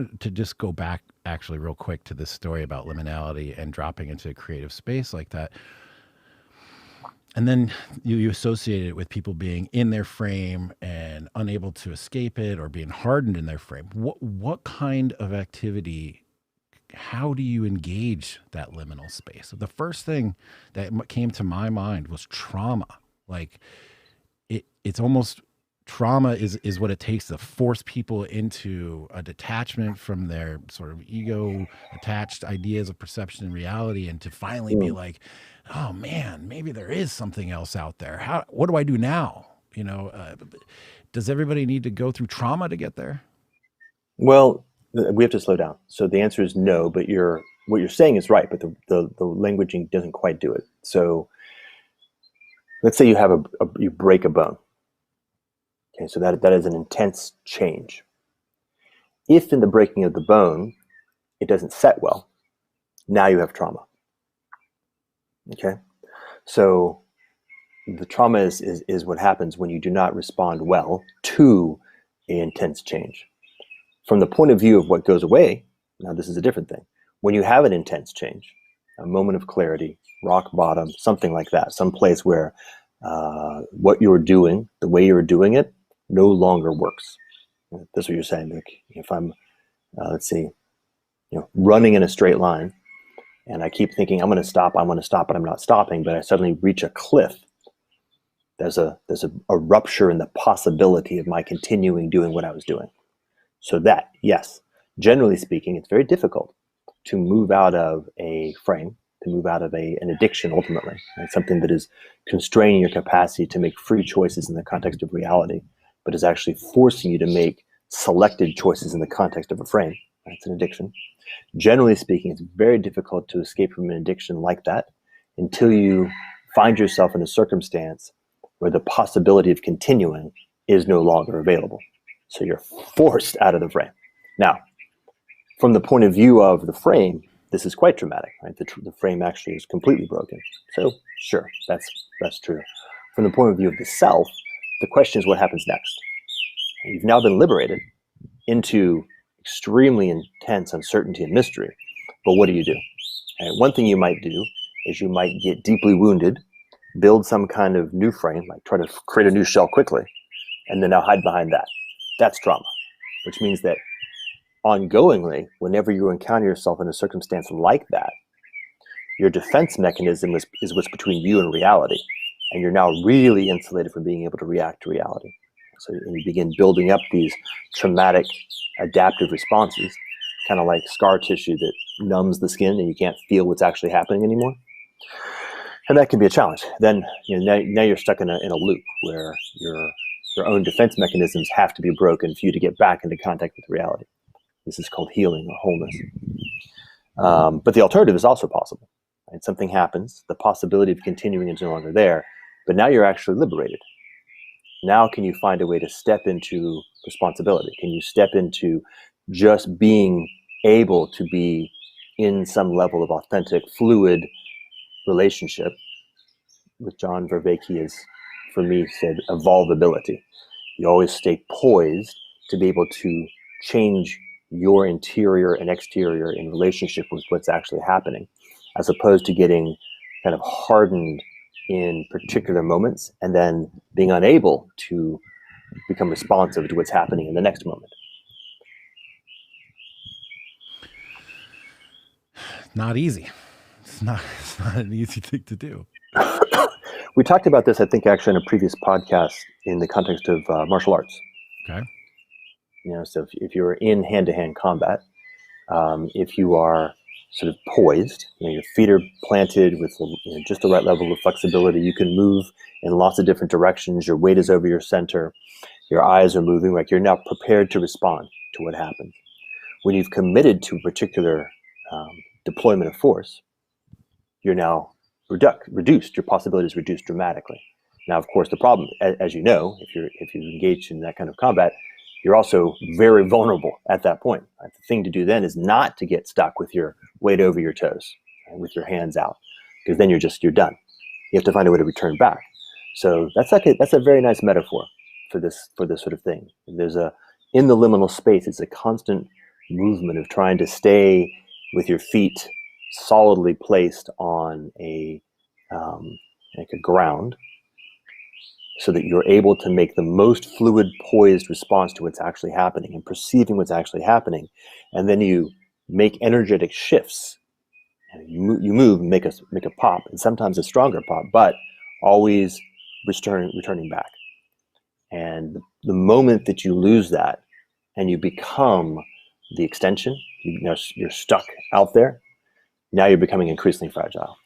wanted to just go back actually real quick to this story about liminality and dropping into a creative space like that. And then you associate it with people being in their frame and unable to escape it or being hardened in their frame. What kind of activity, how do you engage that liminal space? So the first thing that came to my mind was trauma. Like it's almost trauma is what it takes to force people into a detachment from their sort of ego attached ideas of perception and reality, and to finally be like, oh man, maybe there is something else out there. What do I do now? Does everybody need to go through trauma to get there? Well, we have to slow down. So the answer is no, but what you're saying is right, but the languaging doesn't quite do it. So let's say you have you break a bone. Okay, so that is an intense change. If in the breaking of the bone, it doesn't set well, now you have trauma. Okay, so the trauma is what happens when you do not respond well to an intense change. From the point of view of what goes away, now this is a different thing. When you have an intense change, a moment of clarity, rock bottom, something like that, some place where what you're doing, the way you're doing it, no longer works. That's what you're saying. Like if I'm, let's see, running in a straight line, and I keep thinking I'm going to stop, but I'm not stopping, but I suddenly reach a cliff. There's a rupture in the possibility of my continuing doing what I was doing. So that, yes, generally speaking, it's very difficult to move out of a frame, to move out of an addiction ultimately. It's something that is constraining your capacity to make free choices in the context of reality, but is actually forcing you to make selected choices in the context of a frame. It's an addiction. Generally speaking, it's very difficult to escape from an addiction like that until you find yourself in a circumstance where the possibility of continuing is no longer available. So you're forced out of the frame. Now, from the point of view of the frame, this is quite dramatic, right? The frame actually is completely broken. So sure, that's true. From the point of view of the self, the question is what happens next? You've now been liberated into extremely intense uncertainty and mystery, but what do you do? And one thing you might do is you might get deeply wounded, build some kind of new frame, like try to create a new shell quickly, and then now hide behind that. That's trauma, which means that ongoingly, whenever you encounter yourself in a circumstance like that, your defense mechanism is what's between you and reality, and you're now really insulated from being able to react to reality. So you begin building up these traumatic adaptive responses, kind of like scar tissue that numbs the skin and you can't feel what's actually happening anymore. And that can be a challenge. Then now you're stuck in a loop where your own defense mechanisms have to be broken for you to get back into contact with reality. This is called healing or wholeness. But the alternative is also possible. Right? Something happens, the possibility of continuing is no longer there, but now you're actually liberated. Now can you find a way to step into responsibility? Can you step into just being able to be in some level of authentic, fluid relationship, with John Vervaeke is, for me, said evolvability. You always stay poised to be able to change your interior and exterior in relationship with what's actually happening, as opposed to getting kind of hardened in particular moments and then being unable to become responsive to what's happening in the next moment. Not easy. It's not an easy thing to do. We talked about this, I think, actually in a previous podcast in the context of martial arts. Okay. So if you're in hand-to-hand combat, if you are sort of poised, your feet are planted with just the right level of flexibility, you can move in lots of different directions, your weight is over your center, your eyes are moving, like you're now prepared to respond to what happens. When you've committed to a particular deployment of force, you're now reduced, your possibility is reduced dramatically. Now, of course, the problem, as you know, if you're engaged in that kind of combat, you're also very vulnerable at that point. Right? The thing to do then is not to get stuck with your weight over your toes and with your hands out, because then you're done. You have to find a way to return back. So that's a very nice metaphor for this sort of thing. In the liminal space, it's a constant movement of trying to stay with your feet solidly placed on like a ground, so that you're able to make the most fluid, poised response to what's actually happening and perceiving what's actually happening. And then you make energetic shifts. And you move, make a pop, and sometimes a stronger pop, but always returning back. And the moment that you lose that and you become the extension, you're stuck out there. Now you're becoming increasingly fragile.